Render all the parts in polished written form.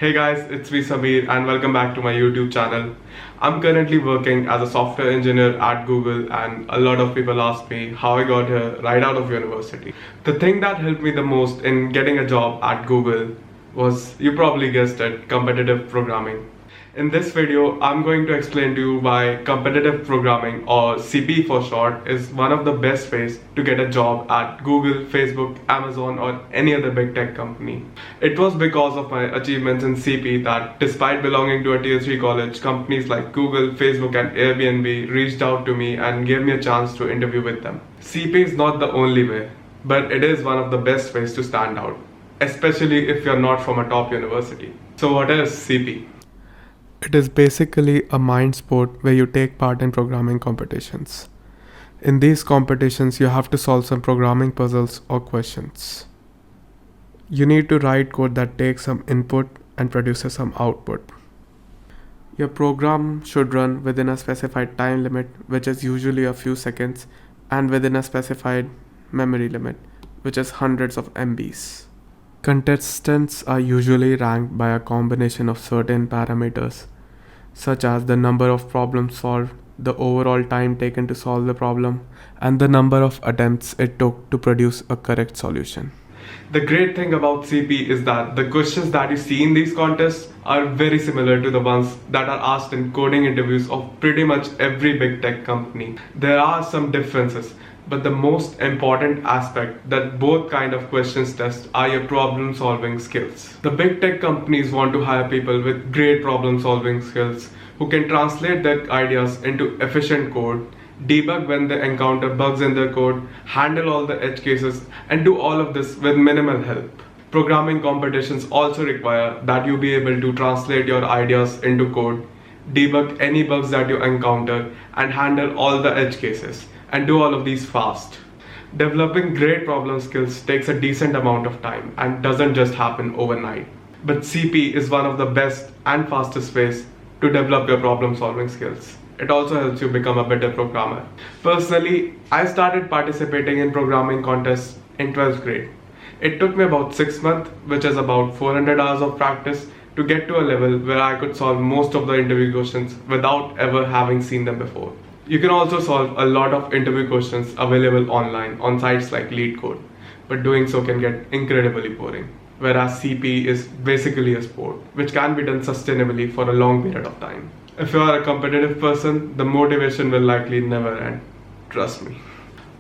Hey guys, it's me Samir and welcome back to my YouTube channel. I'm currently working as a software engineer at Google and a lot of people ask me how I got here right out of university. The thing that helped me the most in getting a job at Google was, you probably guessed it, competitive programming. In this video, I'm going to explain to you why competitive programming, or CP for short, is one of the best ways to get a job at Google, Facebook, Amazon, or any other big tech company. It was because of my achievements in CP that, despite belonging to a tier 3 college, companies like Google, Facebook, and Airbnb reached out to me and gave me a chance to interview with them. CP is not the only way, but it is one of the best ways to stand out, especially if you're not from a top university. So what is CP? It is basically a mind sport where you take part in programming competitions. In these competitions, you have to solve some programming puzzles or questions. You need to write code that takes some input and produces some output. Your program should run within a specified time limit, which is usually a few seconds, and within a specified memory limit, which is hundreds of MBs. Contestants are usually ranked by a combination of certain parameters, such as the number of problems solved, the overall time taken to solve the problem, and the number of attempts it took to produce a correct solution. The great thing about CP is that the questions that you see in these contests are very similar to the ones that are asked in coding interviews of pretty much every big tech company. There are some differences, but the most important aspect that both kind of questions test are your problem solving skills. The big tech companies want to hire people with great problem solving skills who can translate their ideas into efficient code, debug when they encounter bugs in their code, handle all the edge cases, and do all of this with minimal help. Programming competitions also require that you be able to translate your ideas into code, debug any bugs that you encounter, and handle all the edge cases, and do all of these fast. Developing great problem skills takes a decent amount of time and doesn't just happen overnight. But CP is one of the best and fastest ways to develop your problem solving skills. It also helps you become a better programmer. Personally, I started participating in programming contests in 12th grade. It took me about 6 months, which is about 400 hours of practice, to get to a level where I could solve most of the interview questions without ever having seen them before. You can also solve a lot of interview questions available online on sites like LeetCode, but doing so can get incredibly boring. Whereas CP is basically a sport, which can be done sustainably for a long period of time. If you are a competitive person, the motivation will likely never end. Trust me.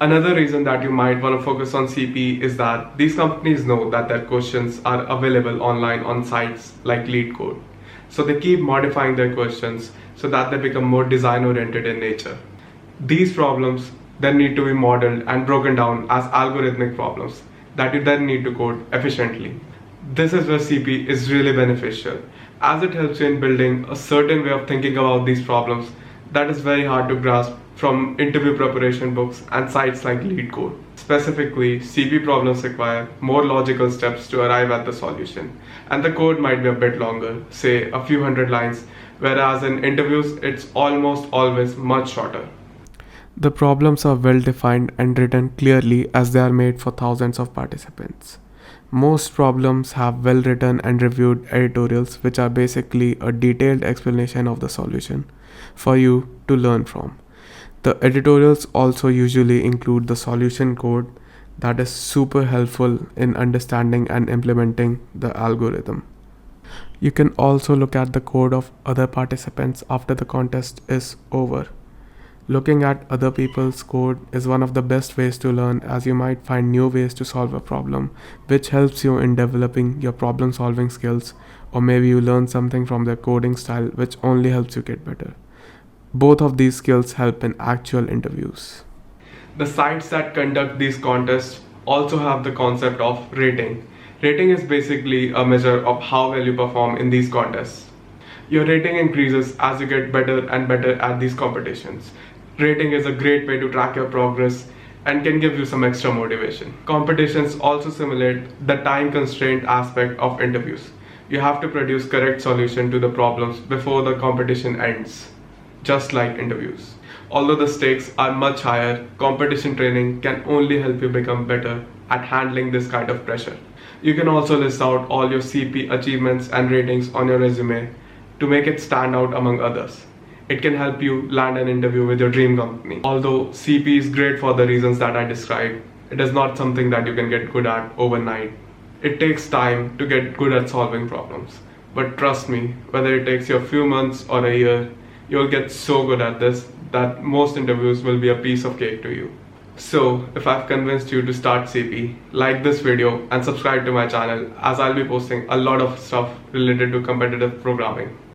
Another reason that you might want to focus on CP is that these companies know that their questions are available online on sites like LeetCode. So they keep modifying their questions so that they become more design oriented in nature. These problems then need to be modeled and broken down as algorithmic problems that you then need to code efficiently. This is where CP is really beneficial, as it helps you in building a certain way of thinking about these problems that is very hard to grasp from interview preparation books and sites like LeetCode. Specifically, CP problems require more logical steps to arrive at the solution, and the code might be a bit longer, say a few hundred lines, whereas in interviews it's almost always much shorter. The problems are well defined and written clearly as they are made for thousands of participants. Most problems have well written and reviewed editorials, which are basically a detailed explanation of the solution for you to learn from. The editorials also usually include the solution code that is super helpful in understanding and implementing the algorithm. You can also look at the code of other participants after the contest is over. Looking at other people's code is one of the best ways to learn, as you might find new ways to solve a problem, which helps you in developing your problem solving skills, or maybe you learn something from their coding style, which only helps you get better. Both of these skills help in actual interviews. The sites that conduct these contests also have the concept of rating. Rating is basically a measure of how well you perform in these contests. Your rating increases as you get better and better at these competitions. Rating is a great way to track your progress and can give you some extra motivation. Competitions also simulate the time constraint aspect of interviews. You have to produce correct solution to the problems before the competition ends, just like interviews. Although the stakes are much higher, competition training can only help you become better at handling this kind of pressure. You can also list out all your CP achievements and ratings on your resume to make it stand out among others. It can help you land an interview with your dream company. Although CP is great for the reasons that I described, it is not something that you can get good at overnight. It takes time to get good at solving problems. But trust me, whether it takes you a few months or a year, you'll get so good at this that most interviews will be a piece of cake to you. So, if I've convinced you to start CP, like this video and subscribe to my channel as I'll be posting a lot of stuff related to competitive programming.